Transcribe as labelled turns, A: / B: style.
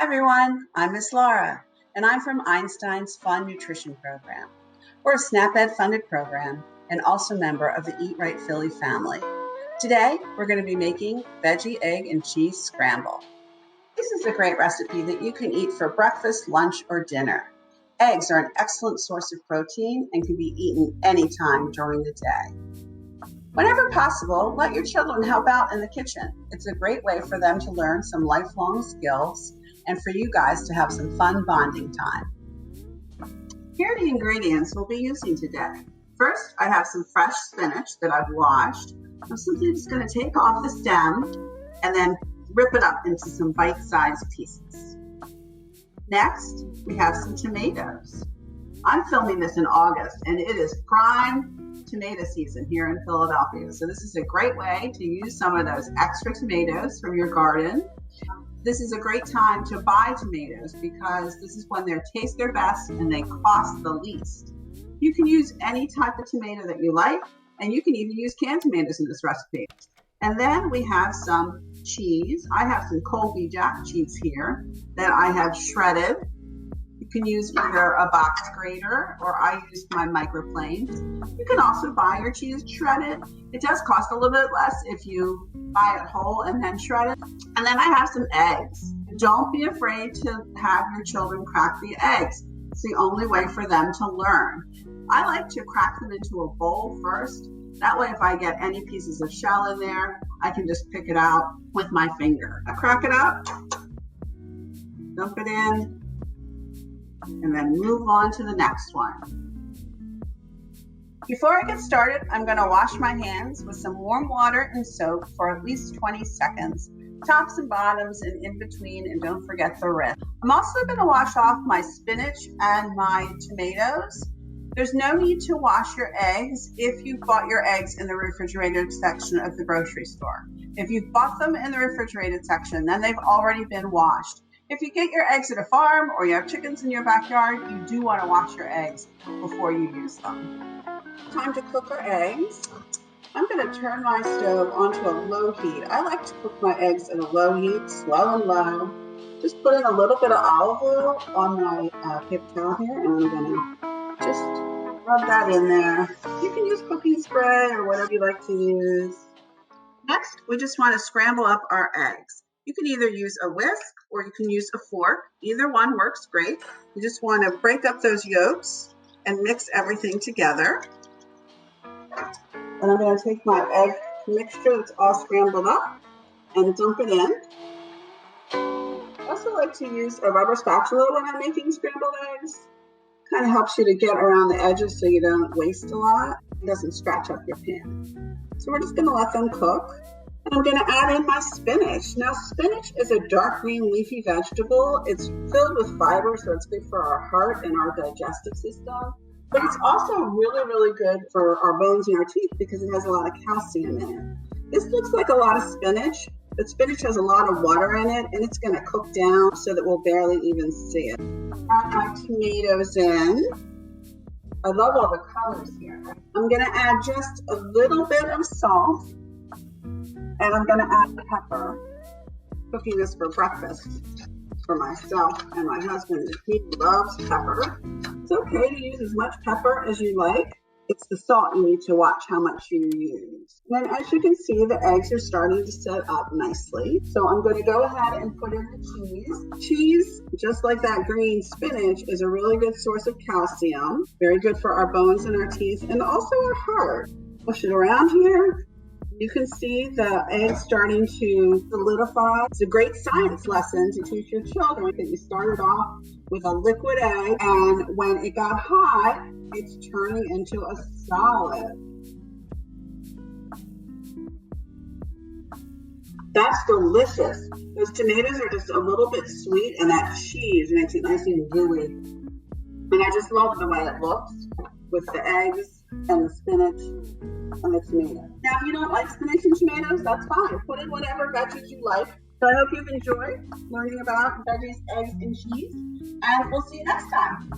A: Everyone, I'm Miss Laura, and I'm from Einstein's F.U.N Nutrition Program. We're a SNAP-Ed funded program and also member of the Eat Right Philly family. Today, we're going to be making veggie, egg, and cheese scramble. This is a great recipe that you can eat for breakfast, lunch, or dinner. Eggs are an excellent source of protein and can be eaten anytime during the day. Whenever possible, let your children help out in the kitchen. It's a great way for them to learn some lifelong skills and for you guys to have some fun bonding time. Here are the ingredients we'll be using today. First, I have some fresh spinach that I've washed. I'm simply just going to take off the stem and then rip it up into some bite-sized pieces. Next, we have some tomatoes. I'm filming this in August, and it is prime tomato season here in Philadelphia. So this is a great way to use some of those extra tomatoes from your garden. This is a great time to buy tomatoes because this is when they taste their best and they cost the least. You can use any type of tomato that you like, and you can even use canned tomatoes in this recipe. And then we have some cheese. I have some Colby Jack cheese here that I have shredded. You can use either a box grater or I used my microplane. You can also buy your cheese shredded. It does cost a little bit less if you buy it whole and then shred it. And then I have some eggs. Don't be afraid to have your children crack the eggs. It's the only way for them to learn. I like to crack them into a bowl first. That way if I get any pieces of shell in there, I can just pick it out with my finger. I crack it up, dump it in, and then move on to the next one. Before I get started, I'm going to wash my hands with some warm water and soap for at least 20 seconds, tops and bottoms and in between, and don't forget the wrist. I'm also going to wash off my spinach and my tomatoes. There's no need to wash your eggs if you bought your eggs in the refrigerated section of the grocery store. If you bought them in the refrigerated section, then they've already been washed. If you get your eggs at a farm or you have chickens in your backyard, you do want to wash your eggs before you use them. Time to cook our eggs. I'm going to turn my stove onto a low heat. I like to cook my eggs at a low heat, slow and low. Just put in a little bit of olive oil on my paper towel here, and I'm going to just rub that in there. You can use cooking spray or whatever you like to use. Next, we just want to scramble up our eggs. You can either use a whisk or you can use a fork. Either one works great. You just want to break up those yolks and mix everything together. And I'm going to take my egg mixture that's all scrambled up and dump it in. I also like to use a rubber spatula when I'm making scrambled eggs. Kind of helps you to get around the edges so you don't waste a lot. It doesn't scratch up your pan. So we're just going to let them cook. And I'm going to add in my spinach. Now, spinach is a dark green leafy vegetable. It's filled with fiber, so it's good for our heart and our digestive system. But it's also really, really good for our bones and our teeth because it has a lot of calcium in it. This looks like a lot of spinach, but spinach has a lot of water in it, and it's going to cook down so that we'll barely even see it. Add my tomatoes in. I love all the colors here. I'm going to add just a little bit of salt. And I'm going to add pepper. Cooking this for breakfast for myself and my husband. He loves pepper. It's okay to use as much pepper as you like. It's the salt you need to watch how much you use. And then as you can see, the eggs are starting to set up nicely. So I'm going to go ahead and put in the cheese. Cheese, just like that green spinach, is a really good source of calcium. Very good for our bones and our teeth and also our heart. Push it around here. You can see the eggs starting to solidify. It's a great science lesson to teach your children that you started off with a liquid egg, and when it got hot, it's turning into a solid. That's delicious. Those tomatoes are just a little bit sweet, and that cheese makes it nice and gooey. And I just love the way it looks with the eggs and the spinach and the tomato. Now, if you don't like spinach and tomatoes, that's fine. Put in whatever veggies you like. So I hope you've enjoyed learning about veggies, eggs, and cheese. And we'll see you next time.